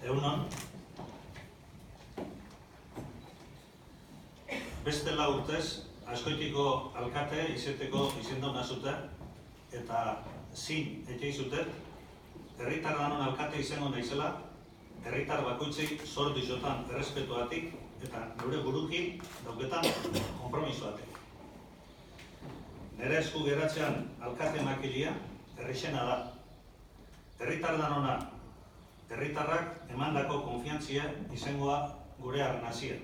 Egunon, beste lau urtez, Azkoitiko alkate izeteko izendauna zuten, eta zin etxei zuten, herritar danon alkate izango naizela, herritar bakoitzei zor dizotan errespetuatik, eta nure buruki dauketan konpromisoatik. Nere esku geratzean alkate makilia, errixena da. Herritar danona, herritarrak emandako konfiantzia izangoa gure arnazia.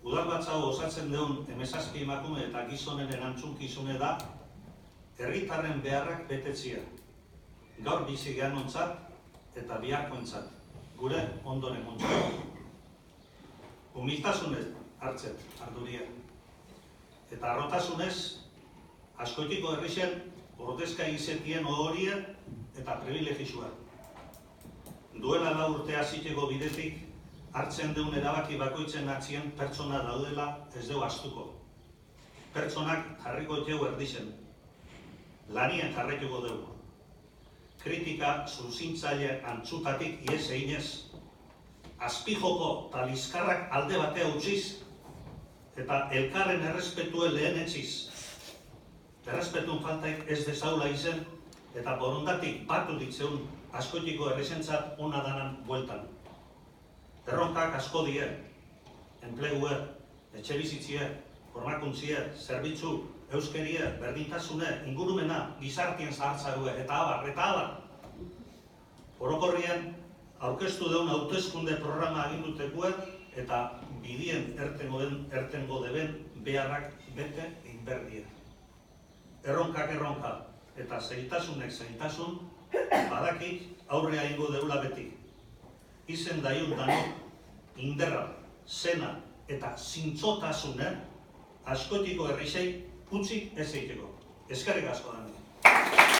Udalbatzau osatzen deun 17 emakume eta gizonen erantzunkizune da herritarren beharrak betetzia. Gaur bizi gehanontzat eta biharkoentzat, gure ondoren ontzat. Humiltasunez hartzet arduria. Eta arrotasunez, Azkoitiko herrixen ordezka izetien ohoria eta privilegizua. Duela 4 urte hasiteko bidetik, hartzen deun erabaki bakoitzen atzien pertsona daudela ez deu astuko. Pertsonak jarriko jau erdixen. Lanien jarraituko dugu. Kritika zuzintzaile antzutatik ies eginez. Azpijoko eta liskarrak alde batea utziz eta elkarren errespetue lehen etxiz. Errespetun faltaik ez dezaula izen eta borondatik batu ditzeun Azkoitiko herrizentzat ona danan bueltan. Erronkak asko die, enplegue, etxebizitzie, formakuntzie, zerbitzu, euskerie, berdintasune, ingurumena, gizartien zahartzarue, eta abar. Orokorrien, aurkeztu deun hauteskunde programa agindutekue eta bidien ertengo deben beharrak bete inberdie. Erronkak erronka eta zeitasunek zeitasun, badakit aurrea ingo deula beti. Izen daiun danok inderra, zena eta zintzotasune Azkoitiko herrisei utzik ez eiteko. Eskerrik asko da.